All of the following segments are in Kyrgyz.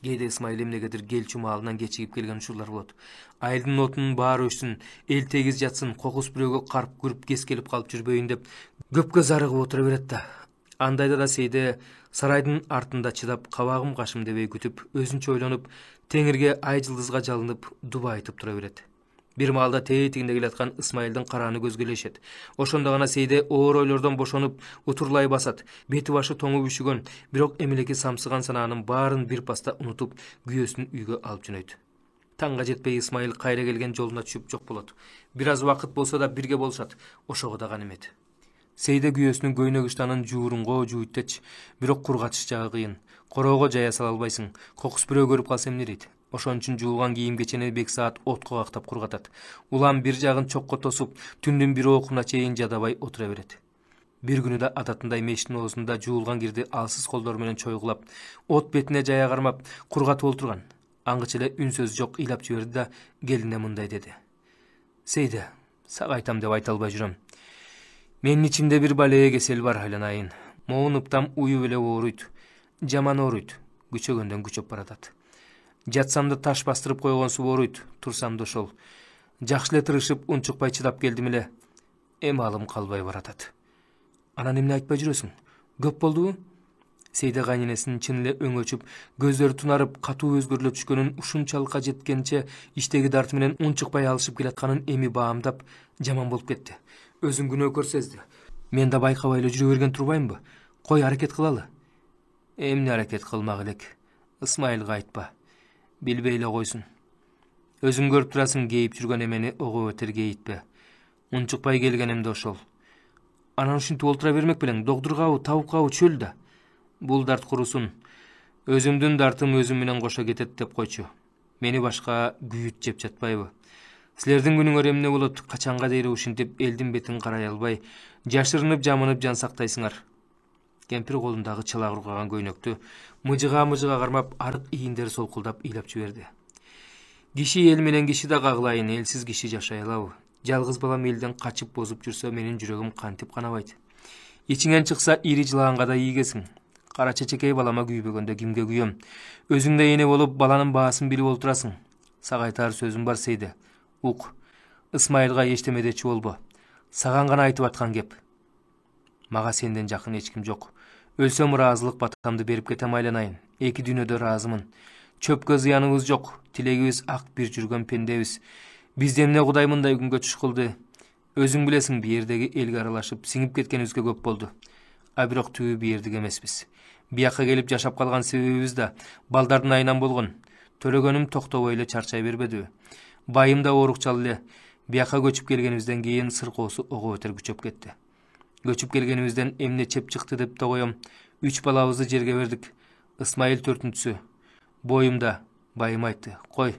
Кээде Исмайыл эмнегедир гел чумалынан кечигип келген учурлар болот. Айылдын отунун баары өчсүн, эл тегиз жатсын, кокус бирөөгө карп күрүп кес келип калып жүрбөйүн деп көпкө зарыгып отура берет да. Андайда да Сейде сарайдын артында чыдап, кабагым кашым дебей күтүп, өзүнчө ойлонуп, теңирге ай жылдызга жалынып, дуба айтып тура берет. Бир маалда тегинде келаткан Исмайылдын карааны көзгө илешет. Ошондо гана Сейде оор ойлордон бошонуп, утурлай басат. Бети башы тоңуп үшүгөн, бирок эмелеки самсыган санаанын баарын бир паста унутуп, күйөөсүн үйгө алып жөнөйт. Таңга жетпей Исмайыл кайра келген жолуна түшүп жок болот. Бир аз убакыт болсо да бирге болушат. Ошого да ганимет. Сейде күйөөсүнүн көйнөк ыштанын жуурунго жууйттеч, бирок кургатыш жагы кыйын. Короого жая сала албайсың. Кокус бирөө көрүп калса эмне дейт? Ошон үчүн жуулган кийим кечени бек саат отко кактап кургатат. Улам бир жагын чокко тосуп, түндүн бир окуна чейин жадабай отура берет. Бир күнү да адатындай мештин оозунда жуулган кирди алсыз колдору менен чойгулап, от бетине жая кармап, кургатып олтурган. Аңгыча эле үн сөз жок ыйлап жиберди да келине мындай деди: "Сейде, сага айтам деп айта албай жүрөм. Менин ичимде бир балее кесел бар, айланайын. Могун ыптам уюп эле ооруйт. Жаман ооруйт. Күчөгөндөн күчөп баратат. Жатсамды таш бастырып койгонсу ооруйт, турсам да ошол. Жакшы эле тырышып, унчукпай чыдап келдим эле. Эми алым калбай баратат. Анан эмне айтпай жүрөсүң? Көп болдубу?" Сейде кайненесинин чын эле өңөчүп, көздөрү тунарып, катуу өзгөрүлө түшкөнүн, ушунчалыкка жеткенче иштеги дарты менен унчукпай алышып келатканын эми баамдап, жаман болуп кетти. Өзүн күнөөкөр сезди. "Мен да байкабай эле жүрө берген турбаймынбы? Кой, аракет кылалы." "Эмне аракет кылмак элек? Исмайылга айтпа. Билбей эле койсун. Өзүң көрүп турасың, кейип жүргөн эмени ого өтер кейитпе. Унчукпай келгеним да ошол. Анан ушинтип олтура бермек белең, догдургабы, табыккабы, чөл да. Бул дарт курусун. Өзүмдүн дартым өзүм менен кошо кетет деп койчу. Мени башка күйүт жеп жатпайбы? Силердин күнүңөр эмне болот? Качанга дейри ушинтип элдин бетин карай албай, жашырынып жамынып жан сактайсыңар?" Кемпир колундагы чала кургаган көйнөктү мыжыга кармап, арык ийиндери солкулдап ыйлап жиберди. "Киши эл менен киши да кагылайын, элсиз киши жашай алабы? Жалгыз балам элден качып бозуп жүрсө, менин жүрөгүм кантип канабайт? Ичиңен чыкса, ири жылаанга да ийгесиң. Кара чечекей балама күйбөгөндө кимге күйөм? Өзүң да эне болуп, баланын баасын билип олтурасың. Сага айтар сөзүм бар, Сейде. Ук, Исмайылга эчтеме дечи болбо. Саган гана айтып аткан кеп. Мага сенден жакын эч ким жок. Өлсөм ыраазылык батамды берип кетем, айланайын. Эки дүйнөдө ыраазымын. Чөпкө зыяныбыз жок. Тилегибиз ак бир жүргөн пендебиз. Бизди эмне Кудай мындай күнгө түш кылды? Өзүң билесиң, биердеги элге аралашып, сиңип кеткенибизге көп болду. А бирок түбү биердик эмеспиз. Бияка келип жашап калган себебибиз да балдардын айынан болгон. Төлөгөнүм токтобой эле чарчай бербедиби? Байым да оорукчал эле. Бияка көчүп келгенибизден кийин сыркоосу ого өтөр күчөп кетти. Көчүп келгенибизден эмне чеп чыкты деп да коем. 3 балабызды жерге бердик. Исмайыл 4-түнчүсү. Боюмда, байым айтты. Кой,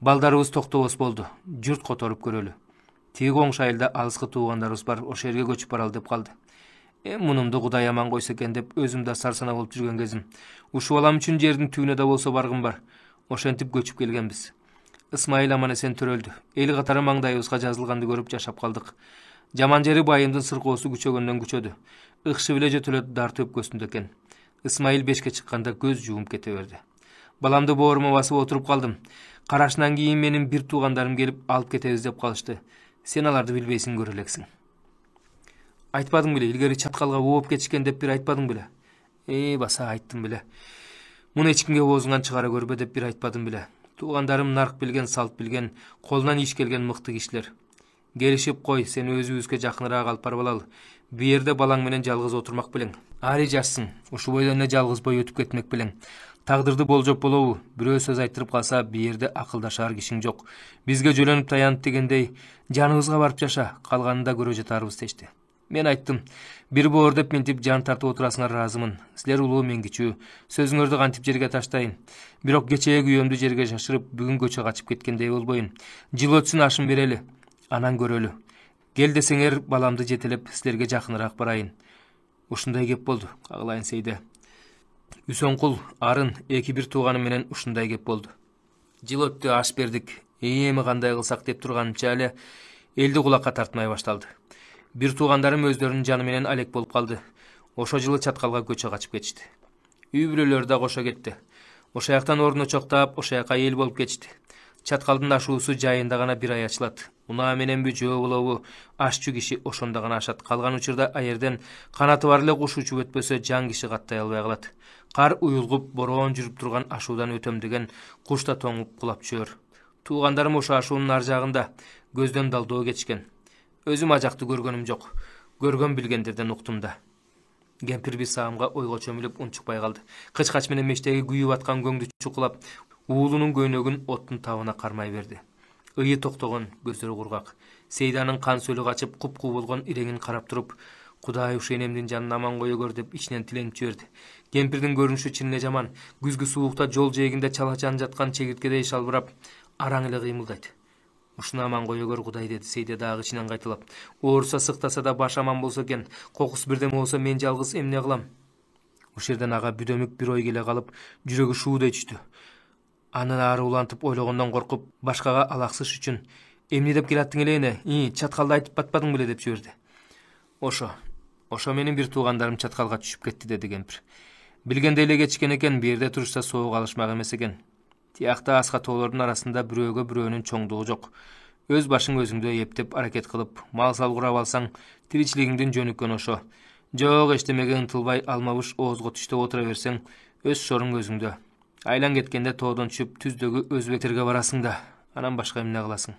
балдарыбыз токтобос болду. Журт которуп көрөлү. Тиги коңшу айылда алыскы туугандарыбыз бар, ошол жерге көчүп баралы деп калды. Мунумду Кудай аман койсо экен деп өзүм да сарсана болуп жүргөн кезим. Ушул балам үчүн жердин түбүнө да болсо баргым бар. Ошентип көчүп келгенбиз. Исмайыл аман эсен төрөлдү. Эл катары маңдайыбызга жазылганды көрүп жашап калдык. Жаман жери байымдын сыркоосу күчөгөндөн күчөдү. Ыкшы биле жөтөлөт дарты өпкөсүндө экен. Исмайыл 5ке чыкканда көз жуумуп кете берди. Баламды боорума басып отуруп калдым. Карашынан кийин менин бир туугандарым келип алып кетебиз деп калышты. Сен аларды билбейсиң, көрө элексиң. Айтпадың беле, илгери чаткалга ооп кетишкен деп бир айтпадың беле? Баса айттым беле. Муну эч кимге оозуңан чыгара көрбө деп бир айтпадым беле. Туугандарым нарк билген, салт билген, колунан иш келген мыкты кишилер. Келишип кой, сени өзүбүзгө жакыныраак алып барып алалы. Бу жерде балаң менен жалгыз отурмак белең. Ари жашсың, ушул бойдон эле жалгыз бой өтүп кетмек белең. Тагдырды болжоп болобу? Бирөө сөз айтырып калса, бу жерде акылдашар кишиң жок. Бизге жөлөнүп таянып дегендей, жаныбызга барып жаша, калганын да көрө жатарбыз дешти. Мен айттым, бир боор деп ментип жан тартып отурасыңар разымын. Силер улуу, мен кичүү. Сөзүңөрдү кантип жерге таштайын. Бирок кечээ күйөөмдү жерге шашырып, бүгүн көчө качып кеткендей болбоюн. Жыл өтсүн, ашын берели. Анан көрөлү. Кел десеңер, баламды жетелеп, силерге жакыныраак барайын. Ушундай кеп болду, кагылайын Сейде. Үсөнкул, Арын, эки бир тууганым менен ушундай кеп болду. Жыл өттү, аш бердик. Эми кандай кылсак деп турганымча эле элди кулакка тартмай башталды. Бир туугандарым өздөрүнүн жаны менен алек болуп калды. Ошо жылы чаткалга көчө качып кетишти. Үй бүлөлөр да кошо кетти. Ошо жактан ордуна чоктап, ошо жака эл болуп кетишти. Чаткалдын ашуусу жайында гана бир ай ачылат. Унаа мененби жөө болобу, ашчу киши ошондо гана ашат. Калган учурда аерден канаты бар эле куш учуп өтпөсө жан киши каттай албай калат. Кар уюлгуп, бороон жүрүп турган ашуудан өтөм деген куш да тоңуп кулап чөөр. Туугандарым ошо ашуунун ар жагында көздөн далдоо кетишкен. Өзүм ажакты көргөнүм жок. Көргөн билгендерден уктум да. Кемпир бир саамга ойго чөмүлүп унчукпай калды. Кычкач менен мештеги күйүп аткан көңдү чукулап, уулунун көйнөгүн оттун табына кармай берди. Ыйы токтогон, көздөрү кургак. Сейданын кан сөлү качып, куп-куу болгон иреңин карап туруп, Кудай ушу энемдин жанын аман кое көр деп ичинен тиленип жиберди. Кемпирдин көрүнүшү чын эле жаман. Күзгү суукта жол жээгинде чалачан жаткан чегирткедей шалбырап, араң эле кыймылдайт. Ушуну аман кое көр Кудай деди Сейде дагы ичинен кайталап. Ооруса сыктаса да баш аман болсо экен, кокус бирдеме болсо мен жалгыз эмне кылам? Ушул жерден ага бүдөмүк бир ой келе калып, жүрөгү шуудей түштү. Анын ары улантып ойлогондон коркуп, башкага алаксыш үчүн эмне деп келаттың эле эне? Чаткалды айтып батпадың беле деп жиберди. Ошо менин бир туугандарым чаткалга түшүп кетти деди кемпир. Билгенде эле кетишкен экен, бу жерде турушса суук алышмак эмес экен. Тиякта аска тоолордун арасында бирөөгө бирөөнүн чоңдугу жок. Өз башың өзүңдө эптеп аракет кылып, мал сал курап алсаң, тиричилигиңдин жөнүккөн ошо. Жок эчтемеге ынтылбай алмабыш оозго түштөп отура берсең, өз шоруң өзүңдө. Айлан кеткенде тоодон түшүп түздөгү өзбектерге барасың да, анан башка эмне кыласың?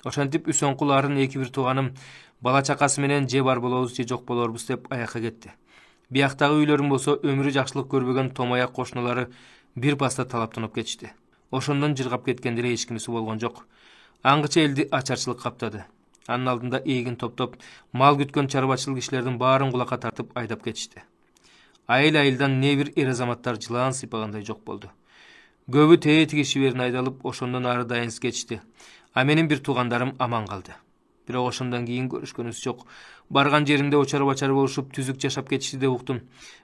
Ошентип Үсөнкул арын эки бир тууганым бала чакасы менен же бар болобуз же жок болорбуз деп аякка кетти. Бияктагы үйлөрүм болсо өмүрү жакшылык көрбөгөн томаяк кошуналары бир паста талаптанып кетишти. Ошондон жыргап кеткенде эле эч кимиси болгон жок. Аңгыча элди ачарчылык каптады. Анын алдында эгин топтоп, мал күткөн чарбачыл кишилердин баарын кулакка тартып айдап кетишти. Айыл-айылдан не бир эр азаматтар жылаан сыйпагандай жок болду. Көбү тээ-тиги шиберин айдалып, ошондон ары дайынсыз кетишти. А менин бир туугандарым аман калды. Бирок ошондон кийин көрүшкөнүбүз жок. Барган жеринде очар-бачар болушуп, түзүк жашап кетишти деп уктум.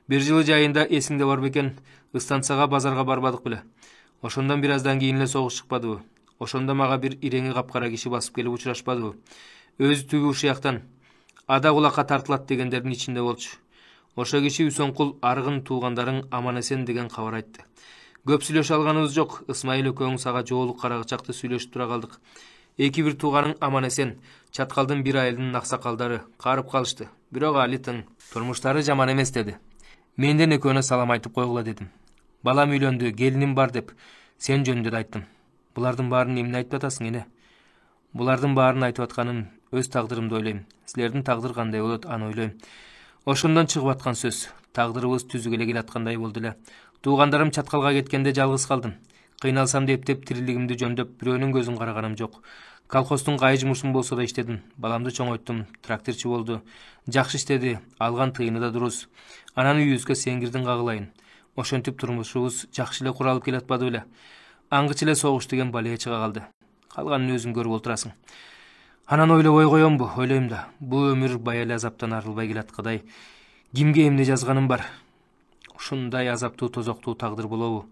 Бир жылы жайында эсиңде бар бекен, станцияга базарга барбадык беле. Ошондон бир аздан кийин эле согуш чыкпадыбы? Ошондо мага бир иреңи капкара киши басып келип учурашпадыбы? Өзү түгү ушул жактан ада кулакка тартылат дегендердин ичинде болчу. Ошо киши Үсөнкул аргын туугандарың аман эсен деген кабар айтты. Көп сүйлөшө алганыбыз жок. Ысмайыл экөөң сага жоолук карагычакты сүйлөшүп тура калдык. Эки бир тууганың аман эсен, чаткалдын бир айылдын аксакалдары карып калышты. Бирок али тың, турмуштары жаман эмес деди. Менден экөөнө салам айтып койгула дедим. Балам үйлөндү, келиним бар деп сен жөнүндө да айттым. Булардын баарын эмне айтып атасың эне? Булардын баарын айтып атканым өз тагдырымды ойлойм. Силердин тагдыр кандай болот, аны ойлойм. Ошондон чыгып аткан сөз. Тагдырыбыз түзүк эле келаткандай болду эле. Туугандарым чаткалга кеткенде жалгыз калдым. Кыйналсам деп тирилигимди жөндөп, бирөөнүн көзүн караганым жок. Колхоздун кай жумушун болсо да иштедим. Баламды чоңойттум, тракторчу болду. Жакшы иштеди, алган тыйыны да дурус. Анан үйүбүзгө сеңгирдин кагылайын. Ошентип турмушубуз жакшы эле куралып келатпады беле. Аңгыча эле согуш деген балия чыга калды. Калганын өзүң көрүп отурасың. Анан ойлобой коёмбу? Ойлойм да. Бул өмүр бая эле азаптан арылбай келаткадай. Кимге эмне жазганым бар? Ушундай азаптуу тозоктуу тагдыр болобу?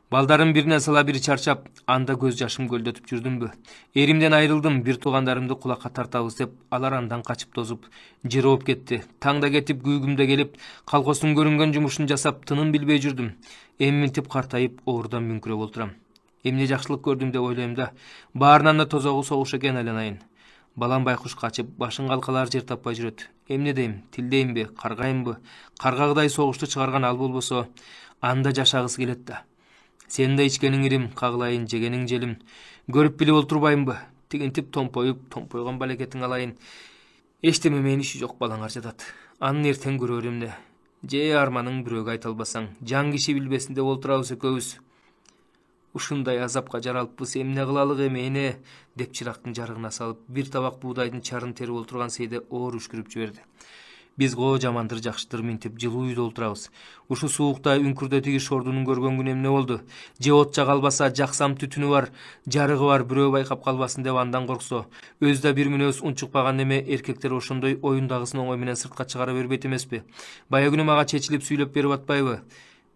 Балдарым бирине сала бири чарчап, анда көз жашым көлдөтүп жүрдүмбү? Эримден айрылдым, бир туугандарымды кулакка тартабыз деп, алар андан качып тозуп, жырооп кетти. Таңда кетип, күйгүмдө келип, колхоздун көрүнгөн жумушун жасап, тыным билбей жүрдүм. Эмминтип картайып, оорудан мүңкүрөп отурам. Эмне жакшылык көрдүм деп ойлойм да, баарынан да тозогу согуш экен айланайын. Балам байкуш качып, башын калкалар жер таппай жүрөт. Эмне дейм, тилдеймби, каргаймбы? Каргагыдай согушту чыгарган ал болбосо, анда жашагысы келет да. Сен да ичкениң ирим, кагылайын, жегениң желим. Көрүп билип олтурбайымбы? Тигинтип томпойгон балекетиң алайын. Эчтемеменин иши жок балаңар жатат. Анын эртең көрөр эмне? Же арманың бирөөгө айта албасаң, жан киши билбесин деп олтурабыз экөөбүз. Ушундай азапка жаралыппыз, эмне кылалык эме деп чырактын жарыгына салып, бир табак буудайдын чарын терип олтурган Сейде оор үшкүрүп жиберди. Биз го жамандыр жакшыдыр минтип жылуу үйдө олтурабыз. Ушу суукта үңкүрдө тиги шордунун көргөн күнү эмне болду? Же от жага албаса, жаксам түтүнү бар, жарыгы бар, бирөө байкап калбасын деп андан корксо, өзү да бир мүнөз унчукпаган эме эркектер ошондой оюндагысын оңой менен сыртка чыгара бербейт эмеспи? Бая күнү мага чечилип сүйлөп берип атпайбы?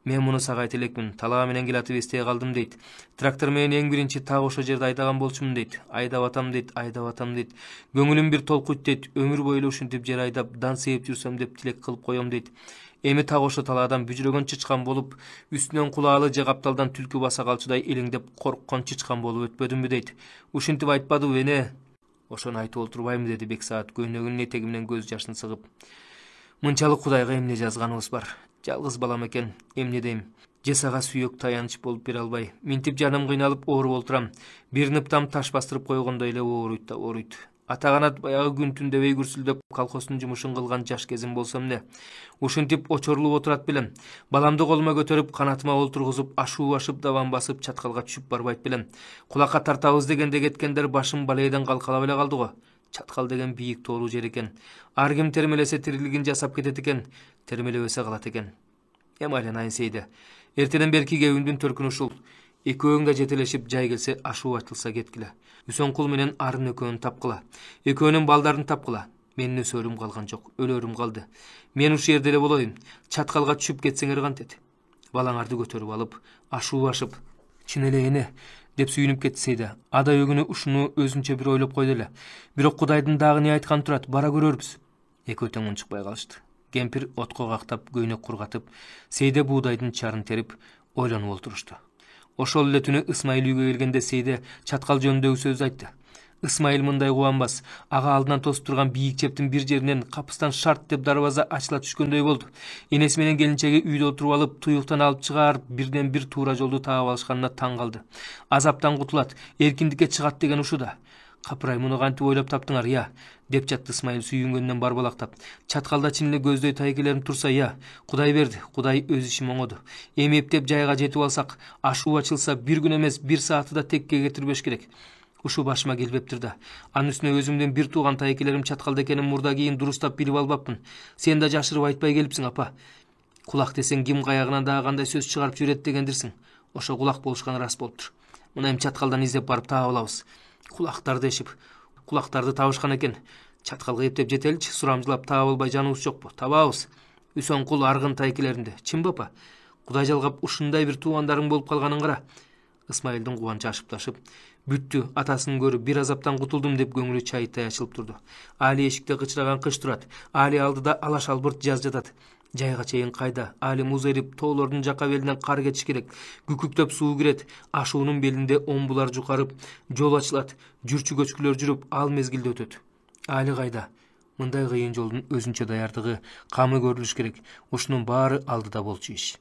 Мен муну сага айта элекмин. Талаа менен келатып эстей калдым дейт. Трактор менен эң биринчи так ошо жерде айдаган болчумун дейт. Айдап атам дейт, айдап атам дейт. Көңүлүм бир толкуйт дейт. Өмүр бою ушинтип жер айдап, дан сээп жүрсөм деп тилек кылып коем дейт. Эми так ошо талаадан бүжүрөгөн чычкан болуп, үстүнөн кулаалы же капталдан түлкү баса калчудай элеңдеп корккон чычкан болуп өтпөдүмбү дейт. Ушинтип айтпадыбы эне? Ошону айтып олтурбаймы деди Бексаат көйнөгүнүн этеги менен көз жашын сыгып. Мынчалык Кудайга эмне жазганыбыз бар. Жалгыз балам экен, эмне дейм. Же сага сүйөк таяныч болуп бере албай. Минтип жаным кыйналып ооруп олтурам. Бир ныптам таш бастырып койгондой эле ооруйт да ооруйт. Атаганат баягы күн түн дебей күрсүлдөп колхоздун жумушун кылган жаш кезим болсо эмне. Ушинтип очорулуп отурат белем. Баламды колума көтөрүп, канатыма олтургузуп, ашуу ашып, даван басып, чаткалга түшүп барбайт белем. Кулакка тартабыз дегенде кеткендер башым балейден калкалап эле калды го. Чаткал деген бийик тоолуу жер экен. Ар ким термелесе тирилигин жасап кетет экен, термелебесе калат экен. Эми айланайын Сейде. Эртеден берки кебимдин төркүнү ушул. Экөөң да жетелешип жай келсе ашуу айтылса кеткиле. Үсөнкул менен Арын экөөнү тапкыла. Экөөнүн балдарын тапкыла. Менин өсөрүм калган жок, өлөрүм калды. Мен ушул жерде эле болоюн. Чаткалга түшүп кетсеңер кантет? Балаңарды көтөрүп алып, ашуу ашып, чын эле эне деп сүйүнүп кетти Сейде. Ада өгүнү ушуну өзүнчө бир ойлоп койду эле. Бирок Кудайдын дагы не айтканы турат, бара көрөрбүз. Экөө тең унчукпай калышты. Кемпир отко кактап, көйнөк кургатып, Сейде буудайдын чарын терип, ойлонуп олтурушту. Ошол эле түнү Ысмайыл үйгө келгенде Сейде чаткал жөнүндөгү сөздү айтты. Ысмайыл мындай кубанбас. Ага алдынан тосуп турган бийик чептин бир жеринен капыстан шарт деп дарбаза ачыла түшкөндөй болду. Энеси менен келинчеги үйдө отуруп алып, туюктан алып чыгар бирден бир туура жолду таап алышканына таң калды. Азаптан кутулат, эркиндикке чыгат деген ушу да. Капырай, муну кантип ойлоп таптыңар, я? Деп жатты Ысмайыл сүйүнгөндөн барбалактап. Чаткалда чын эле көздөй тайкелерим турса, я? Кудай берди, Кудай өз ишин оңоду. Эми эптеп жайга жетип алсак, ашуу ачылса бир күн эмес, бир саатты да текке кетирбеш керек. Ушу башыма келбептир да. Анын үстүнө өзүмдүн бир тууган тайкелерим чаткалда экенин мурда кийин дурустап билип албапмын. Сен да жашырып айтпай келипсиң, апа. Кулак десең ким каягынан дагы кандай сөз чыгарып жүрөт дегендирсиң. Ошо кулак болушкан рас болуптур. Мына эми чаткалдан издеп барып таап алабыз. Кулактарды эшип, кулактарды табышкан экен. Чаткалга эптеп жетеличи, сурамжылап таап албай жаныбыз жокпу? Табабыз. Үсөнкул аргын тайкелеринде. Чынбы, апа? Кудай жалгап ушундай бир туугандарың болуп калганын кара. Ысмайылдын кубанчы ашып-ташып, бүттү, атасын көрүп бир азаптан кутулдум деп көңүлү чайыттай ачылып турду. Али эшикте кычыраган кыш турат. Али алдыда алаш албырт жаз жатат. Жайга чейин кайда? Али муз эрип, тоолордун жака белинен кар кетиш керек. Күкүктөп суу кирет. Ашуунун белинде омбулар жукарып, жол ачылат. Жүрчү көчкүлөр жүрүп, ал мезгилде өтөт. Али кайда? Мындай кыйын жолдун өзүнчө даярдыгы, камы көрүлүш керек. Ушунун баары алдыда болчу иш.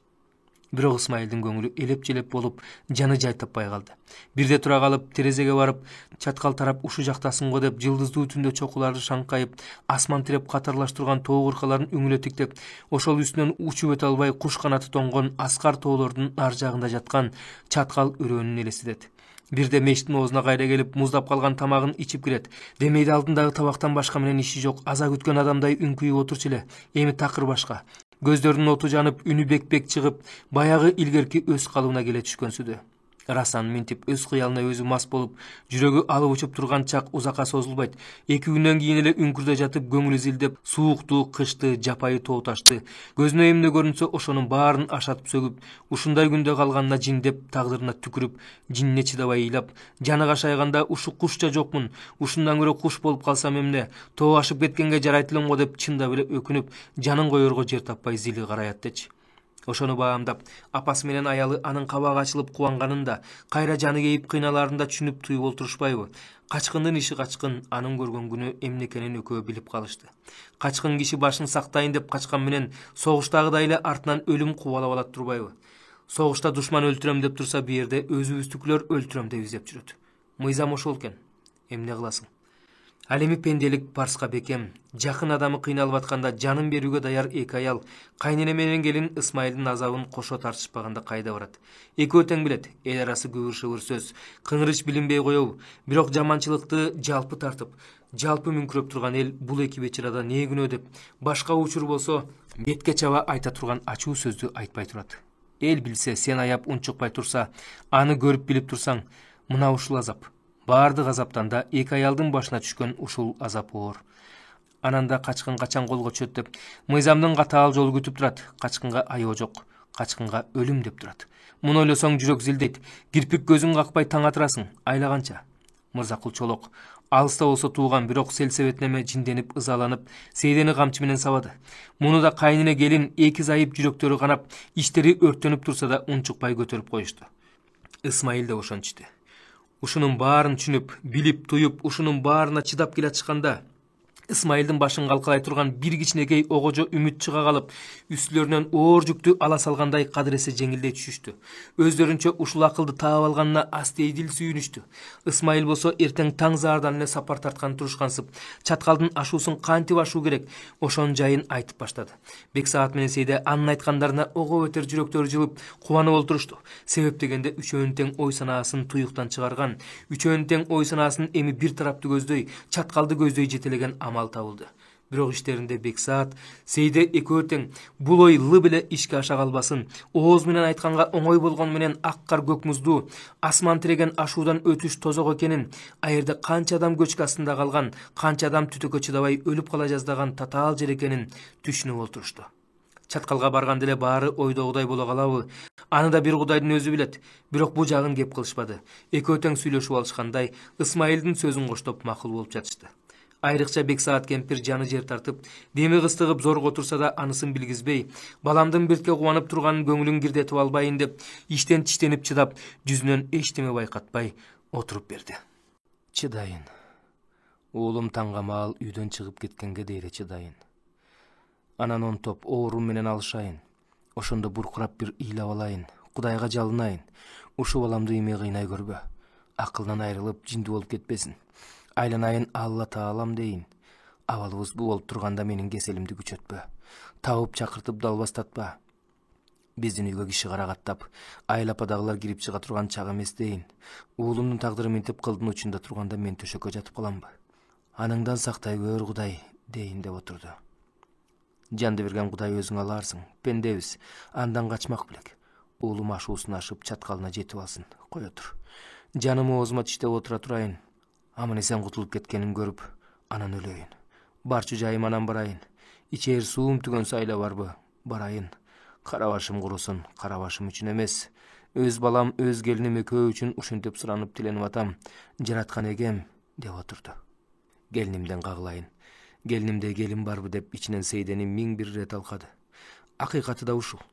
Бирок Ысмайылдын көңүлү элеп-желеп болуп, жаны жай таппай калды. Бирде тура калып, терезеге барып, чаткал тарап ушу жактасың го деп жылдыздуу түндө чокуларды шаңкайып, асман тиреп катарлаш турган тоо кыркаларын үңүлө тиктеп, ошол үстүнөн учуп өтө албай куш канаты тоңгон аскар тоолордун ар жагында жаткан чаткал өрөөнүн элестетет. Бирде мештин оозуна кайра келип, муздап калган тамагын ичип кирет. Демейде алдындагы табактан башка менен иши жок. Аза күткөн адамдай үңкүйүп отурчу эле. Эми такыр башка. Көздөрүнүн оту жанып, үнү бек-бек чыгып, баягы илгерки өз калыбына келе түшкөнсүдө. Расан минтип өз кыялына өзү мас болуп, жүрөгү алып учуп турган чак узакка созулбайт. 2 күндөн кийин эле үңкүрдө жатып, көңүлү зилдеп, суукту, кышты, жапайы тоо ташты, көзүнө эмне көрүнсө ошонун баарын ашатып сөгүп, ушундай күндө калганына жиндеп, тагдырына түкүрүп, жинне чыдабай ыйлап, жаны кашайганда ушу кушча жокмун, ушундан көрө куш болуп калсам эмне, тоо ашып кеткенге жарайт элем го деп чындап эле өкүнүп, жанын коерго жер таппай зили караяттычы. Ошону баамдап, апасы менен аялы анын кабагы ачылып кубанганында, кайра жаны кейип кыйналаарында түшүнүп туюп олтурушпайбы? Качкындын иши качкын, анын көргөн күнү эмне экенин экөө билип калышты. Качкын киши башын сактайын деп качкан менен согуштагыдай эле артынан өлүм кубалап алат турбайбы? Согушта душман өлтүрөм деп турса, бу жерде өзүбүздүкүлөр өлтүрөм деп издеп жүрөт. Мыйзам ошол экен. Эмне кыласың? Ал эми пенделик парска бекем, жакын адамы кыйналып атканда жанын берүүгө даяр эки аял, кайнене менен келин Ысмайылдын азабын кошо тартышпаганда кайда барат? Экөө тең билет, эл арасы күбүр-шыбыр сөз, кыңырыш билинбей коебу, бирок жаманчылыкты жалпы тартып, жалпы мүңкүрөп турган эл бул эки бечарада не күнөө деп, башка учур болсо, бетке чаба айта турган ачуу сөздү айтпай турат. Эл билсе, сен аяп унчукпай турса, аны көрүп билип турсаң, мына ушул азап. Баардык азаптан да эки аялдын башына түшкөн ушул азап оор. Анан да качкын качан колго түшөт деп, мыйзамдын катаал жолу күтүп турат. Качкынга аябы жок. качкынга өлүм деп турат. Муну ойлосоң жүрөк зилдейт. Кирпик көзүң какпай таң атырасың. Айлаганча. Мырзакул Чолок алыста болсо тууган, бирок селсебет неме жинденип ызаланып, Сейдени камчы менен сабады. Муну да кайнене келин эки зайып жүрөктөрү канап, иштери өрттөнүп турса да унчукпай көтөрүп коюшту. Исмаил да ошончту. Ушунун баарын түшүнүп, билип, туюп, ушунун баарына чыдап келатышканда, Исмаилдин башын калкалай турган бир кичинекей огожо үмүт чыга калып, үстүлөрүнөн оор жүктү ала салгандай кадыресе жеңилдей түшүштү. Өздөрүнчө ушул акылды таап алганына астейдил сүйүнүштү. Исмаил болсо эртең таң заардан эле сапар тарткан турушкансып, чаткалдын ашуусун кантип ашуу керек, ошонун жайын айтып баштады. Бексаат менен Сейде анын айткандарына ого бетер жүрөктөрү жылып, кубанып олтурушту. Себеп дегенде үчөөнүн тең ой санаасын туюктан чыгарган, үчөөнүн тең ой санаасын эми бир тарапты көздөй, чаткалды көздөй жетелеген амал табылды. Бирок иштеринде Бексаат, Сейде экөө тең бул ой лып эле ишке аша калбасын, ооз менен айтканга оңой болгону менен ак кар көк музду, асман тиреген ашуудан өтүш тозок экенин, аерде канча адам көчкү астында калган, канча адам түтөккө чыдабай өлүп кала жаздаган татаал жер экенин түшүнүп олтурушту. Чаткалга барганда эле баары ойдогудай боло калабы? Аны да бир Кудайдын өзү билет. Бирок бул жагын кеп кылышпады. Экөө тең сүйлөшүп алышкандай, Исмаилдин сөзүн коштоп макул болуп жатышты. Айрыкча Бексаат кемпир жаны жер тартып, деми кыстыгып зорго турса да анысын билгизбей, баламдын биртке кубанып турганын көңүлүн кирдетип албайын деп, иштен тиштенип чыдап, жүзүнөн эчтеме байкатпай отуруп берди. Чыдайын. Уулум таңгамаал үйдөн чыгып кеткенге дейре чыдайын. Анан он топ оорум менен алышайын. Ошондо буркурап бир ыйлап алайын. Кудайга жалынайын. Ушул баламды эме кыйнай көрбө. Акылдан айрылып, жинди болуп кетпесин. Айланайын Алла Таалам дейин. Абалыбыз бул болуп турганда менин кеселимди күчөтпө. Табып чакыртып далбастатпа. Биздин үйгө киши карагаттап, айлападагылар кирип чыга турган чак эмес дейин. Уулумдун тагдыры минтип кылдын учунда турганда мен төшөккө жатып каламбы? Аныңдан сактай көр Кудай дейин деп отурду. Жанды берген Кудай өзүң аларсың. Пендебиз, андан качмак белек. Уулум ашуусун ашып чаткалына жетип алсын. Кое тур. Жаным оозума тиштеп отура турайын. Аман-эсен кутулуп кеткенин көрүп, анан өлөйүн. Барчу жайым анан барайын. Ичер суум түгөнсө айла барбы? Барайын. Кара башым курусун, кара башым үчүн эмес. Өз балам, өз келиним экөө үчүн ушинтип суранып тиленип атам. Жараткан эгем деп отурду. Келинимден кагылайын. Келинимде келин барбы деп ичинен Сейдени миң бир ирет алкады. Акыйкаты да ушул.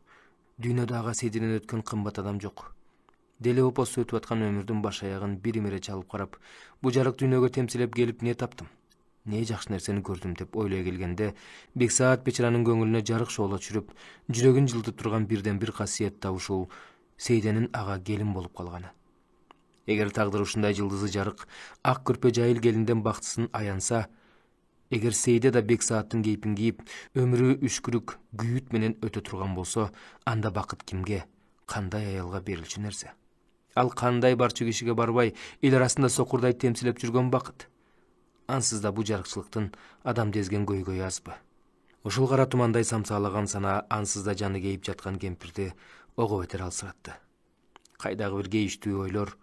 Дүйнөдө ага Сейденен өткөн кымбат адам жок. Деле опосу өтүп аткан өмүрдүн баш аягын биримире чалып карап, бу жарык дүйнөгө темсилеп келип не таптым? Не жакшы нерсени көрдүм деп ойлой келгенде, Бексаат бечаранын көңүлүнө жарык шооло түшүрүп, жүрөгүн жылтып турган бирден бир касиет да ушул Сейденин ага келин болуп калганы. Эгер тагдыр ушундай жылдызы жарык, ак көрпө жайыл келинден бактысын аянса, эгер Сейде да Бексааттын кейпин кийип, өмүрү үшкүрүк, күйүт менен өтө турган болсо, анда бакыт кимге, кандай аялга берилчү нерсе? Ал кандай барчу кишиге барбай, эл арасында сокурдай темсилеп жүргөн бакыт. Ансыз да бу жарыкчылыктын адамды эзген көйгөйү азбы? Ушул кара тумандай самсаалаган санаа ансыз да жаны кейип жаткан кемпирди ого бетер алсыратты. Кайдагы бир кейиштүү ойлор,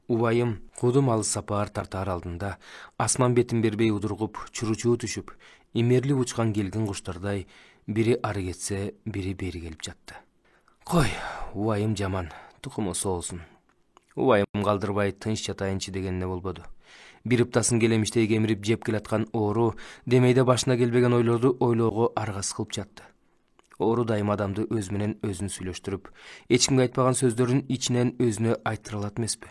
убайым кудум алыс сапар тартаар алдында асман бетин бербей удургуп, чуручуу түшүп, имерилип учкан келгин куштардай бири ары кетсе, бири бери келип жатты. Кой, убайым жаман, тукуму соолсун. Убайым калдырбай тынч жатайынчы дегенине болбоду. Бир ыптасын келемиштей кемирип жеп келаткан оору демейде башына келбеген ойлорду ойлоого аргас кылып жатты. Оору дайым адамды өз менен өзүн сүйлөштүрүп, эч кимге айтпаган сөздөрүн ичинен өзүнө айттыра алат эмеспи?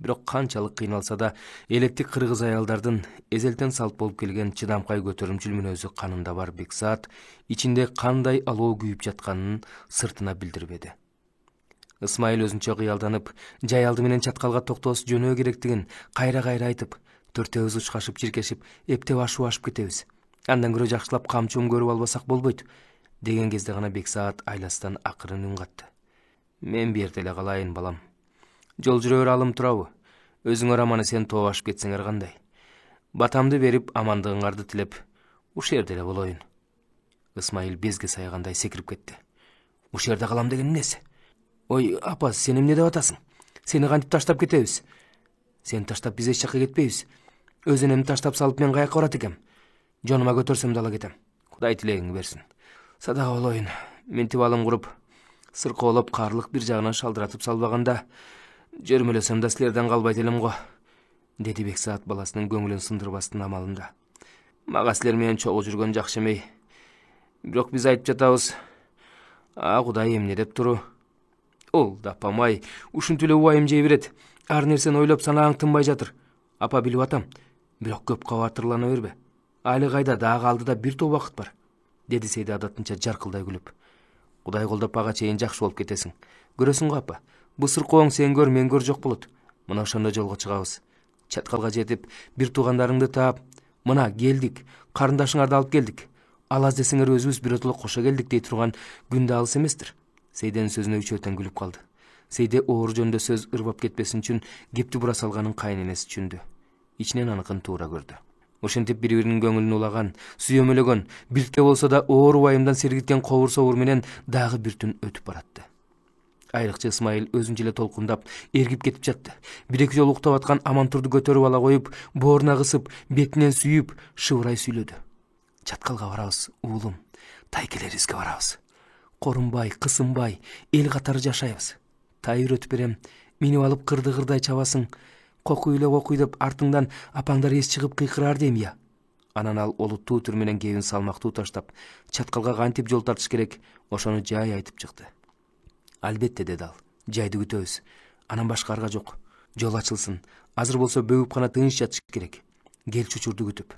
Бирок канчалык кыйналса да, элеттик кыргыз аялдардын эзелтен салт болуп келген чыдамкай көтөрүмчүл мүнөзү канында бар Бексаат ичинде кандай алоо күйүп жатканын сыртына билдирбеди. Исмаил өзүнчө кыялданып, жай алды менен чаткалга токтоосуз жөнөө керектигин кайра-кайра айтып, төртөөбүз учкашып чиркешип, эптеп ашуу ашып кетебиз. Андан көрө жакшылап камчуун көрүп албасак болбойт, деген кезде гана Бексаат айластан акырын үн катты. Мен бу жерде эле калайын, балам. Жол жүрөр алым турабы? Өзүңөр аман-эсен тоо ашып кетсеңер кандай? Батамды берип, амандыгыңарды тилеп, ушул жерде эле болоюн. Исмаил безге сайгандай секирип кетти. Ушул жерде калам деген эмнеси? Ой, апа, сен эмне деп атасың? Сени кантип таштап кетебиз? Сени таштап биз эч жакка кетпейбиз. Өз энемди таштап салып мен каяка барат экем? Жонума көтөрсөм да ала кетем. Кудай тилегиңди берсин. Садага болоюн. Минтип алым куруп, Сыркоолоп карлык бир жагынан шалдыратып салбаганда, "Жөрмөлөсөм да силерден калбайт элем го", деди Бексаат баласынын көңүлүн сындырбастын амалында. "Мага силер менен чогуу жүргөн жакшы эмей. Бирок биз айтып жатабыз, Кудай эмне деп туру? Ол да апам-ай, ушинтип эле убайым жей берет. Ар нерсени ойлоп санааң тынбай жатыр. Апа, билип атам. Бирок көп кабатырлана бербе. Али кайда, дагы алдыда бир топ убакыт бар", деди Сейде адатынча жаркылдай күлүп. "Кудай колдоп ага чейин жакшы болуп кетесиң. Көрөсүң го апа, бу сыркооң сен көр, мен көр жок болот. Мына ошондо жолго чыгабыз. Чаткалга жетип, бир туугандарыңды таап, мына келдик, карындашыңарды алып келдик. Алас десеңер өзүбүз биротоло кошо келдик дей турган күн да алыс эместир." Сейденин сөзүнө үчөөтөн күлүп калды. Сейде оор жөнүндө сөз ырбап кетпесин үчүн кепти бура салганын кайненеси түшүндү. Ичинен аныкын туура көрдү. Ошентип бири-биринин көңүлүн улаган, сүйөмөлөгөн, биртке болсо да оор убайымдан сергиткен кобур собур менен дагы бир түн өтүп баратты. Айрыкча Исмайыл өзүнчө эле толкундап, эргип кетип жатты. Бир-эки жолу уктап аткан Амантурду көтөрүп ала коюп, бооруна кысып, бетинен сүйүп, шыбырай сүйлөдү. "Чаткалга барабыз, уулум. Тайкелерибизге барабыз. Корунбай, кысынбай, эл катары жашайбыз. Тай үйрөтүп берем. Минип алып кырды-кырдай чабасың. Кокуйлеп окуйдеп артыңдан апаңдар эс чыгып кыйкырар дейм я." Анан ал олуттуу түр менен кебин салмактуу таштап, чаткалга кантип жол тартыш керек, ошону жай айтып чыкты. "Албетте", деди ал. "Жайды күтөбүз. Анан башка арга жок. Жол ачылсын. Азыр болсо бөгүп гана тыныч жатыш керек. Кел чучурду күтүп.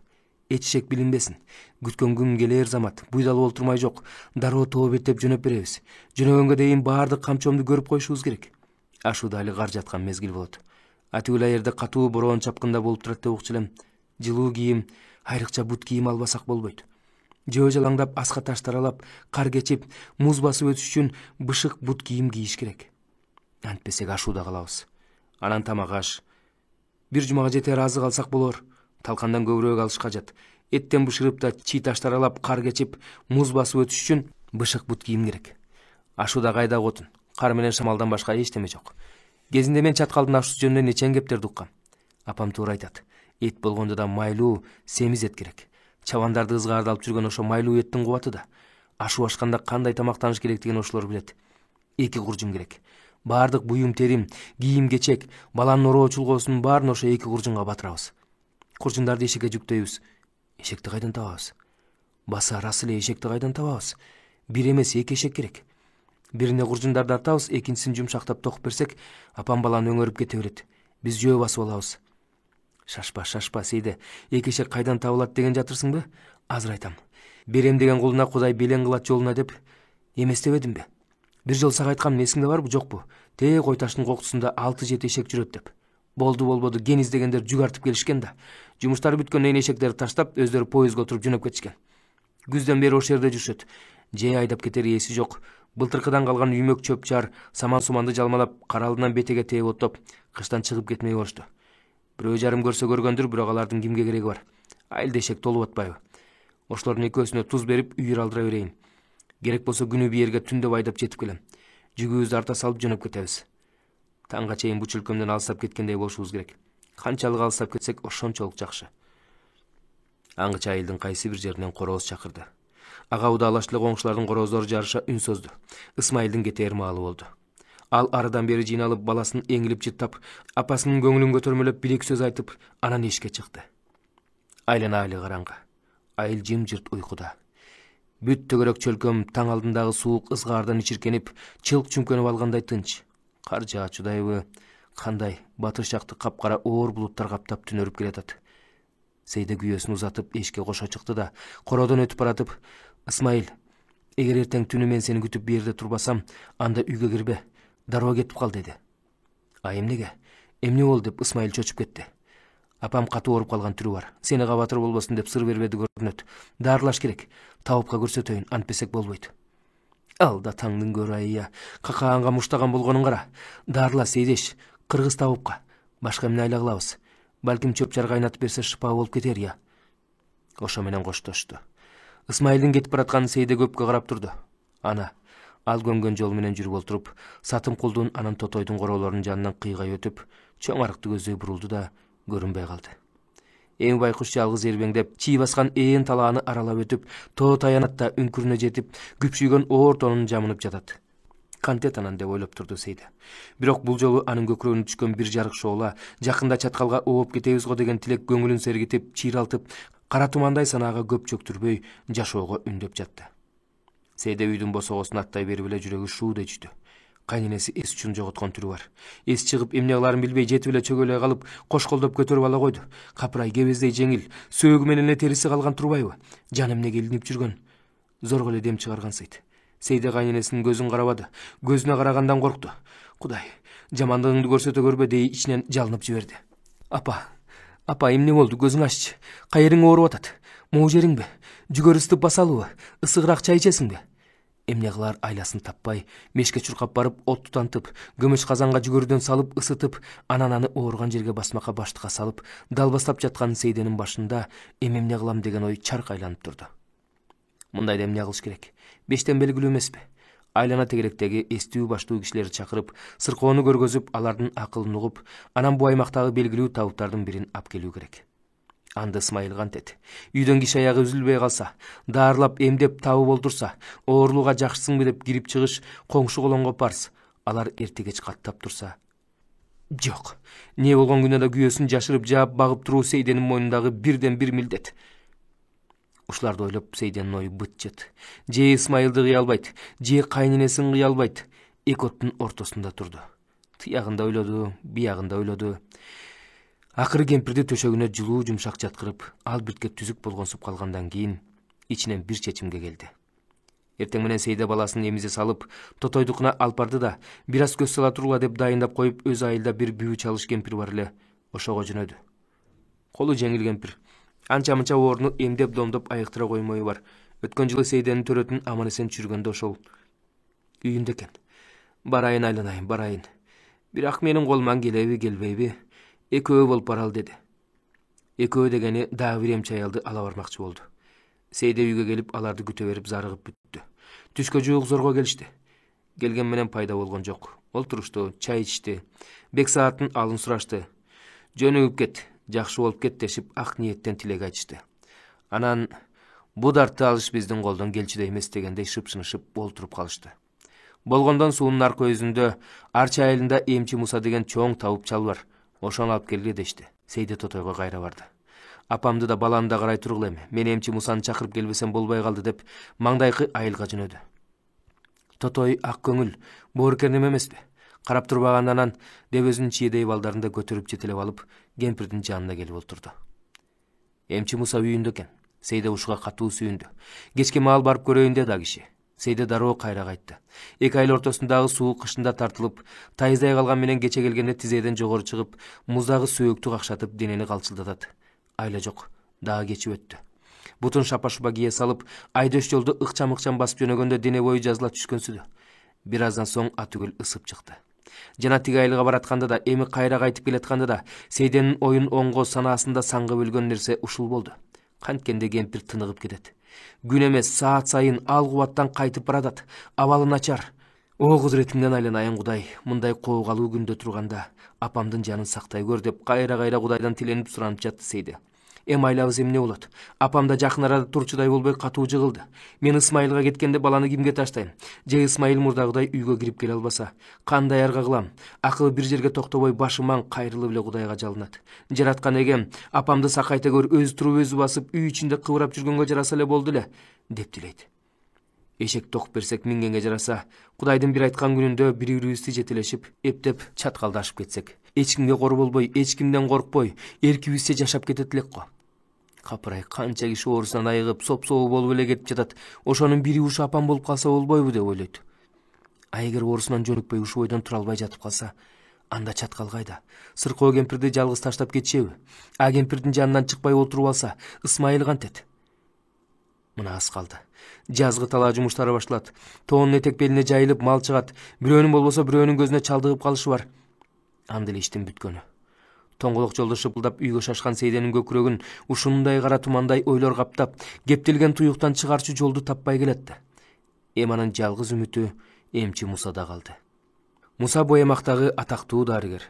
Эчишек билинбесин. Күткөн күн келер замат. Буйдалып олтурмай жок. Дароо тоо беттеп жөнөп беребиз. Жөнөгөнгө дейин баардык камчомду көрүп коюшубуз керек. Ашууда али кар жаткан мезгил болот. Атигул аерде катуу бороон чапкында болуп турат деп укчу элем. Жылуу кийим, айрыкча бут кийим албасак болбойт. Жөө жалаңдап, аска таштар алап, кар кечип, муз басып өтүш үчүн бышык бут кийим кийиш керек. Антпесек ашууда калабыз. Анан тамак аш. Бир жумага жетер азык алсак болор. Талкандан көбүрөөк алыш кажат. Эттен бышырып да чий таштар алап, кар кечип, муз басып өтүш үчүн бышык бут кийим керек. Ашууда кайда отун. Кар менен шамалдан башка эчтеме жок. Кезинде мен чаткалдын ашуусу жөнүндө нечен кептерди уккам. Апам туура айтат. Эт болгондо да майлуу, семиз эт керек. Чабандарды ызгаарда алып жүргөн ошо майлуу эттин кубаты да. Ашуу ашканда кандай тамактаныш керектигин ошолор билет. 2 куржун керек. Баардык буюм терим, кийим кечек, баланын ороо чулгоосунун баарын ошо 2 куржунга батырабыз. Куржундарды эшекке жүктөйбүз. Эшекти кайдан табабыз? Баса рас эле эшекти кайдан табабыз? Бир эмес 2 эшек керек. Бирине куржундарды артабыз, экинчисин жумшактап токуп берсек, апам баланы өңөрүп кете берет. Биз жөө басып алабыз. Шашпа, Сейде. 2 эшек кайдан табылат деген жатырсыңбы? Азыр айтам. Берем деген кулуна Кудай белең кылат жолуна деп эмес дебедимби? Бир жол сага айткам, эсиңде барбы, жокпу? Тээ кой таштын кокусунда 6-7 эшек жүрөт деп. Болду, ген издегендер жүк артып келишкен да. Жумуштары бүткөндөн кийин эшектерди таштап, өздөрү поездга отуруп жөнөп кетишкен. Күздөн бери ошол жерде жүрүшөт. Же айдап кетер эси жок. Былтыркыдан калган үймөк чөп чар, саман-суманды жалмалап, кар алдынан бетеге тээп оттоп, кыштан чыгып кетмей болушту. Бирөө жарым көрсө көргөндүр, бирок алардын кимге кереги бар? Айылда эшек толуп атпайбы? Ошолордун экөөсүнө туз берип, үйүр алдыра берейин. Керек болсо күнү биерге түндөп айдап жетип келем. Жүгүбүздү арта салып жөнөп кетебиз. Таңга чейин бу чөлкөмдөн алыстап кеткендей болушубуз керек. Канчалык алыстап кетсек, ошончолук жакшы. Аңгыча айылдын кайсы бир жеринен корооз чакырды. Ага удаалашып эле коңшулардын короздору жарыша үн созду. Исмайылдын кетээр маалы болду. Ал арыдан бери жыйналып, баласын эңилип жыттап, апасынын көңүлүн көтөрмөлөп бир-эки сөз айтып, анан эшикке чыкты. Айлана айыл караңгы. Айыл жымжырт уйкуда. Бүт төгөрөк чөлкөм таң алдындагы суук ызгаардан ичиркенип, чылк чүңкөнүп алгандай тынч. Кар жаачудайбы, кандай батырчакты капкара оор булуттар каптап түнөрүп келатат. Сейде күйөөсүн узатып эшикке кошо чыкты да, короодон өтүп баратып, "Исмайыл, эгер эртең түнү мен сени күтүп бу жерде турбасам, анда үйгө кирбе, дароо кетип кал" деди. Эмнеге? Эмне болду деп Исмайыл чочуп кетти. Апам катуу ооруп калган түрү бар. Сени кабатыр болбосун деп сыр бербеди көрүнөт. Дарылаш керек. Табыпка көрсөтөйүн, антпесек болбойт. Алда таңдын көрү айя. Какаанга муштаган болгонун кара. Дарыла Сейдеш, кыргыз табыпка. Башка эмне айла кылабыз? Балким чөп чар кайнатып берсе шыпаа болуп кетер я. Ошо менен коштошту. Исмайылдын кетип баратканын Сейде көпкө карап турду. Ана, ал көмгөн жол менен жүрүп олтуруп, Сатым кулдун анан Тотойдун короолорунун жанынан кыйгай өтүп, чоң арыкты көздөй бурулду да көрүнбөй калды. Эң байкуш жалгыз эрбеңдеп, чий баскан ээн талааны аралап өтүп, тоо таянатта үңкүрүнө жетип, күпшүйгөн оор тонун жамынып жатат. кантет анан деп ойлоп турду Сейде. Бирок бул жолу анын көкүрөгүнө түшкөн бир жарык шоола жакында чаткалга ооп кетебиз го деген тилек көңүлүн сергитип, чыйралтып, кара тумандай санаага көп чөктүрбөй жашоого үндөп жатты. Сейде үйдүн босогосун аттай берип эле жүрөгү шуудей түштү. Кайненеси эс үчүн жоготкон түрү бар. Эс чыгып эмне кыларын билбей жетип эле чөгөлөй калып, кошколдоп көтөрүп ала койду. Капырай кебездей жеңил, сөөгү менен эле териси калган турбайбы? Жан эмнеге илинип жүргөн? Зорго эле дем чыгарган Сейд. Сейде кайненесинин көзүн карабады. Көзүнө карагандан коркту. Кудай, жамандыгыңды көрсөтө көрбө дей ичинен жалынып жиберди. Апа, эмне болду? Көзүң аччы. Кайериң ооруп атат? Могу жериңби? Жүгөр ысытып басалыбы? Ысыгыраак чай ичесиңби? Эмне кылар айласын таппай, мешке чуркап барып, от тутантып, көмөч казанга жүгөрүдөн салып ысытып, анан аны ооруган жерге басмакка баштыкка салып, далбастап жаткан Сейденин башында эмне кылам деген ой чарк айланып турду. Мындайда эмне кылыш керек? Бештен белгилүү эмеспи? Айлана тегеректеги эстүү баштуу кишилерди чакырып, сыркоону көргөзүп, алардын акылын угуп, анан бу аймактагы белгилүү табыттардын бирин ап келүү керек. Анда Исмайыл кантет. Үйдөн киши аягы үзүлбөй калса, даарылап эмдеп табып олтурса, оорулууга жакшысыңбы деп кирип чыгыш коңшу колонго парс. Алар эртегеч каттап турса. Жок. Не болгон күнү да күйөөсүн жашырып жаап багып туруу Сейденин мойнундагы бирден бир милдет. Ушуларды ойлоп Сейденин ою быт-чыт. Же Исмайылды кыя албайт, же кайненесин кыя албайт. Эки оттун ортосунда турду. Тыягында ойлоду, биягында ойлоду. Акыры кемпирди төшөгүнө жылуу жумшак жаткырып, ал биртке түзүк болгонсуп калгандан кийин ичинен бир чечимге келди. Эртең менен Сейде баласын эмизе салып, Тотойдукуна алып барды да, бир аз көз сала тургула деп дайындап коюп, өз айылда бир бүү чалыш кемпир бар эле, ошого жөнөдү. Колу жеңил кемпир. Анча-мынча ооруну эмдеп домдоп айыктыра коймою бар. Өткөн жылы Сейденин төрөтүн аман эсен чүргөндө ошол үйүндө экен. Барайын айланайын, барайын. Бирок менин колуман келеби, келбейби? Экөө болуп барал деди. Экөө дегени дагы бир эмчи аялды ала бармакчы болду. Сейде үйгө келип аларды күтө берип зарыгып бүттү. Түшкө жуук зорго келишти. Келген менен пайда болгон жок. Олтурушту, чай ичти. Бек саатын алын сурашты. Жөнүгүп кет, жакшы болуп кет дешип ак ниеттен тилек айтышты. Анан бу дартты алыш биздин колдон келчүдөй эмес дегендей шыпшынышып олтуруп калышты. Болгондон суунун арка өзүндө Арча айылында эмчи Муса деген чоң табып чал бар. Ошону алып келгиле дешти. Сейде Тотойго кайра барды. Апамды да баланы да карай тургула эми. Мен эмчи Мусаны чакырып келбесем болбой калды деп маңдайкы айылга жөнөдү. Тотой ак көңүл, боорукер неме эмеспи? Карап турбагандан деп өзүнүн чийдей балдарын да көтөрүп жетелеп алып, кемпирдин жанына келип олтурду. Эмчи Муса үйүндө экен. Сейде ушуга катуу сүйүндү. Кечке маал барып көрөйүн деди а киши. Сейде дароо кайра кайтты. Эки айыл ортосундагы суу кышында тартылып, тайыздай калган менен кече келгенде тизеден жогору чыгып, муздагы сөөктү какшатып денени калчылдатат. Айла жок, дагы кечип өттү. Бутун шапа-шупа кие салып, айдөш жолду ыкчам-ыкчам басып жөнөгөндө дене бою жазыла түшкөнсүдү. Бир аздан соң ат үгүл ысып чыкты. Жана тиги айылга баратканда да, эми кайра кайтып келатканда да, Сейденин оюн оңго санаасында саңгып өлгөн нерсе ушул болду. Канткенде кемпир тыныгып кетет. Күн эмес саат сайын ал кубаттан кайтып баратат. Абалы начар. О кудуретиңден айланайын Кудай, мындай коокалуу күндө турганда апамдын жанын сактай көр деп кайра-кайра Кудайдан тиленип суранып жатты Сейде. Эми айлабыз эмне болот? Апам да жакын арада турчудай болбой катуу жыгылды. Мен Исмайылга кеткенде баланы кимге таштайм? Же Исмайыл мурдагыдай үйгө кирип келе албаса, кандай арга кылам? Акылы бир жерге токтобой башыман кайрылып эле Кудайга жалынат. Жараткан эгем, апамды сакайта көр, өзү туруп өзү басып, үй ичинде кыбырап жүргөнгө жараса эле болду эле, деп тилейт. Эшек ток берсек мингенге жараса, Кудайдын бир айткан күнүндө бири-бирибизди жетелешип, эптеп чаткалдашып кетсек. Эч кимге кор болбой, эч кимден коркпой, эркибизче жашап кетет элек го. Капырай, канча киши оорусунан айыгып, соп-сообу болуп эле кетип жатат. Ошонун бири ушу апам болуп калса болбойбу деп ойлойт. А эгер оорусунан жөнүкпөй ушу бойдон тура албай жатып калса, анда чаткал кайда? Сыркоо кемпирди жалгыз таштап кетишеби? А кемпирдин жанынан чыкпай олтуруп алса, Исмайыл кантет? Мына аз калды. Жазгы талаа жумуштары башталат. Тоонун этек белине жайылып мал чыгат. Бирөөнүн болбосо бирөөнүн көзүнө чалдыгып калышы бар. Анда эле иштин бүткөнү. Тоңголок жолдо шыпылдап үйгө шашкан Сейденин көкүрөгүн ушундай кара тумандай ойлор каптап, кептелген туюктан чыгарчу жолду таппай келет. Эми анын жалгыз үмүтү эмчи Мусада калды. Муса бу аймактагы атактуу дарыгер.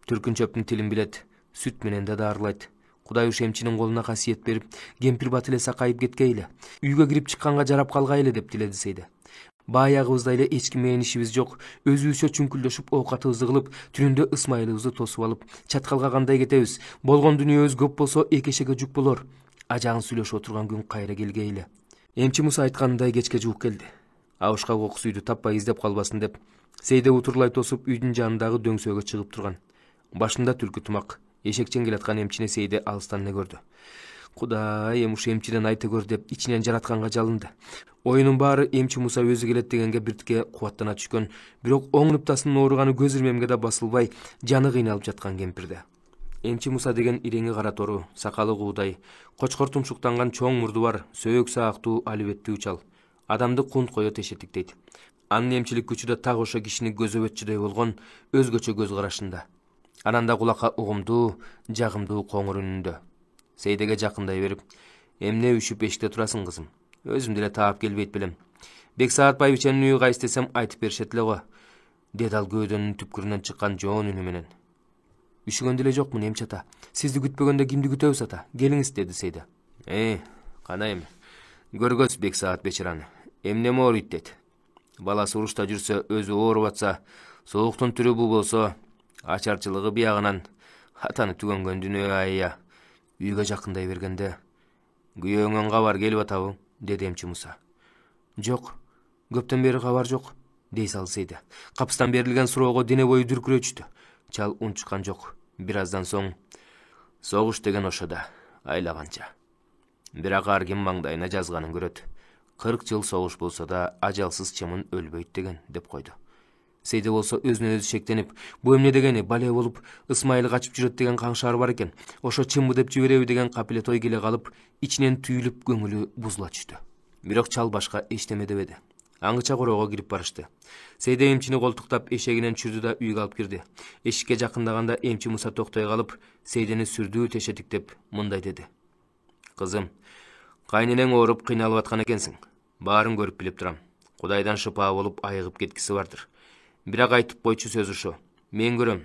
Түркүнчөптүн тилин билет, сүт менен да дарылайт. Кудай уш эмчинин колуна касиет берип, кемпир бат эле сакайып кеткейле, үйгө кирип чыкканга жарап калгайлы деп тиледи Сейде. Баягыбыздай эле эч ким менен ишибиз жок. Өзүбүзчө чүңкүлдөшүп оокатыбызды кылып, түнүндө Ысмайылыбызды тосуп алып, чаткалга кандай кетебиз? Болгон дүнүйөбүз көп болсо экешеге жүк болор. Ажагын сүйлөшүп отурган күн кайра келгейли. Эмчи Муса айтканындай кечке жууп келди. Абышка кокус үйдү таппай издеп калбасын деп, Сейде утурлай тосуп үйдүн жанындагы дөңсөөгө чыгып турган. Башында түлкү тумак, эшекчен келаткан эмчине Сейде алыстан эле көрдү. Кудай, ушу эмчиден айта көр деп ичинен жаратканга жалынды. Оюнун баары эмчи Муса өзү келет дегенге биртике кубаттана түшкөн, бирок оң нуптасынын ооруганы көз ирмемге да басылбай, жаны кыйналып жаткан кемпирде. Эмчи Муса деген ирең кара тору, сакалы куудай, кочкор тумшуктанган чоң мурду бар, сөөк саактуу алибеттүү чал. Адамды кунт кое тешеттиктейт. Анын эмчилик күчү да так ошо кишини көзөбөтчүдөй болгон, өзгөчө көз карашында. Анан да кулакка угумдуу, жагымдуу коңур үнүндө. Сейдеге жакындай берип, эмне үшүп эшикте турасың кызым? Өзүм деле таап келбейт белем. Бексаат байбиченин үйү кайсы десем айтып беришет эле го, деди ал көөдөнүн түпкүрүнөн чыккан жоон үнү менен. Үшүгөн деле жокмун эмчи ата. Сизди күтпөгөндө кимди күтөбүз ата? Келиңиз, деди Сейде. Кана эми. Көргөз Бексаат бечараны. Эмнеме ооруйт дейт. Баласы урушта жүрсө, өзү ооруп атса, сооктун түрү бул болсо, ачарчылыгы биягынан атаны түгөнгөн дүнөө айя. Үйгө жакындай бергенде, күйөөңөн кабар келип атабы? Деди эмчи Муса. Жок, көптөн бери кабар жок, дей салды Сейде. Капыстан берилген суроого дене бою дүркүрөчтү. Чал унчуккан жок. Бир аздан соң, согуш деген ошо да, айлаганча. Бирок ар ким маңдайына жазганын көрөт. 40 жыл согуш болсо да ажалсыз чымын өлбөйт деген, деп койду. Сейде болсо өзүнөн өзү шектенип, бу эмне дегени, бале болуп, Ысмайыл качып жүрөт деген каңшаар бар экен. Ошо чымбы деп жибереби деген капилет ой келе калып, ичинен түйүлүп көңүлү бузула түштү. Бирок чал башка эчтеме дебеди. Аңгыча короого кирип барышты. Сейде эмчини колтуктап эшегинен чүрдү да үйгө алып кирди. Эшикке жакындаганда эмчи Муса токтой калып, Сейдени сүрдүү тешетиктеп мындай деди. Кызым, кайненең ооруп кыйналып аткан экенсиң. Баарын көрүп билип турам. Кудайдан шыпаа болуп айыгып кеткиси бардыр. Бирок айтып койчу сөз ушу. Мен көрөм.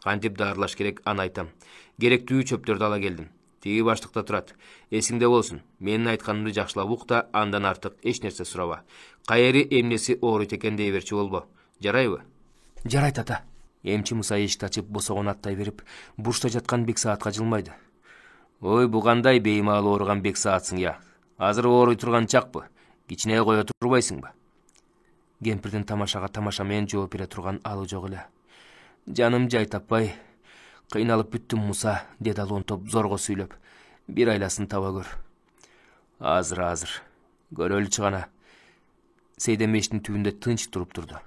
Кантип дарылаш керек, аны айтам. Керектүү чөптөрдү ала келдим. Тиги баштыкта турат. Эсиңде болсун. Менин айтканымды жакшылап ук да, андан артык эч нерсе сураба. Кайери эмнеси ооруйт экен дей берчи болбо. Жарайбы? Жарайт ата. Эмчи Муса эшикти ачып босогон аттай берип, бурчта жаткан Бексаатка жылмайды. Ой, бу кандай беймал ооруган Бексаатсың я. Азыр ооруй турган чакпы. Кичине кое турбайсыңбы? Кемпирдин тамашага тамаша менен жооп бере турган алы жок эле. Жаным жай таппай, кыйналып бүттүм Муса, деди ал онтоп зорго сүйлөп. Бир айласын таба көр. Азыр. Көрөлү чыгана. Сейде мештин түбүндө тынч туруп турду.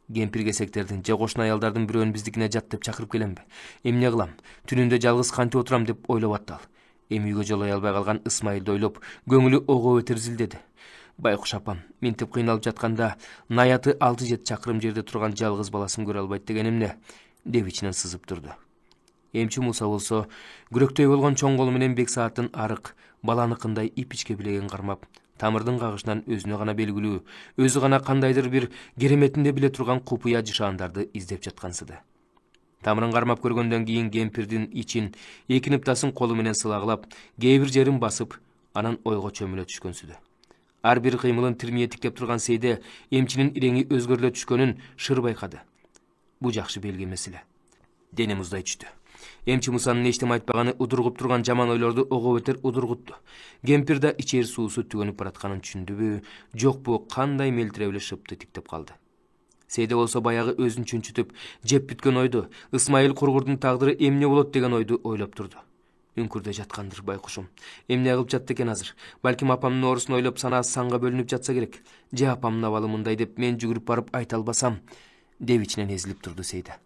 Кемпир кесектердин же кошуна аялдардын бирөөнү биздикине жат деп чакырып келемби? Эмне кылам? Түнүндө жалгыз кантип отурам деп ойлоп аттал. Эми үйгө жолой албай калган Ысмайылды ойлоп, көңүлү ого өтер зилдеди. Байкуш апам, минтип кыйналып жатканда, наяты 6-7 чакырым жерде турган жалгыз баласын көрө албайт деген эмне? Деп ичинен сызып турду. Эмчи Муса болсо, күрөктөй болгон чоң колу менен Бексааттын арык, баланыкындай ипичке билеген кармап, тамырдын кагышынан өзүнө гана белгилүү, өзү гана кандайдыр бир кереметинде биле турган купуя жышаандарды издеп жаткансыды. Тамырын кармап көргөндөн кийин кемпирдин ичин, 2 ныптасын колу менен сылагылап, кээ бир жерин басып, анан ойго чөмүлө түшкөнсүдү. Ар бир кыймылын тирмие тиктеп турган Сейде эмчинин иреңи өзгөрүлө түшкөнүн шыр байкады. Бу жакшы белги эмес эле. Дене муздай түштү. Эмчи Мусанын эчтеме айтпаганы удургуп турган жаман ойлорду ого бетер удургутту. Кемпир да ичер суусу түгөнүп баратканын түшүндүбү, жокпу, кандай мелтире эле шыпты тиктеп калды. Сейде болсо баягы өзүн чүнчүтүп, жеп бүткөн ойду, Ысмайыл кургурдун тагдыры эмне болот деген ойду ойлоп турду. Үңкүрдө жаткандыр байкушум. Эмне кылып жатты экен азыр? Балким апамдын оорусун ойлоп санаасы санга бөлүнүп жатса керек. Же апамдын абалы мындай деп мен жүгүрүп барып айта албасам, деп ичинен эзилип турду Сейде.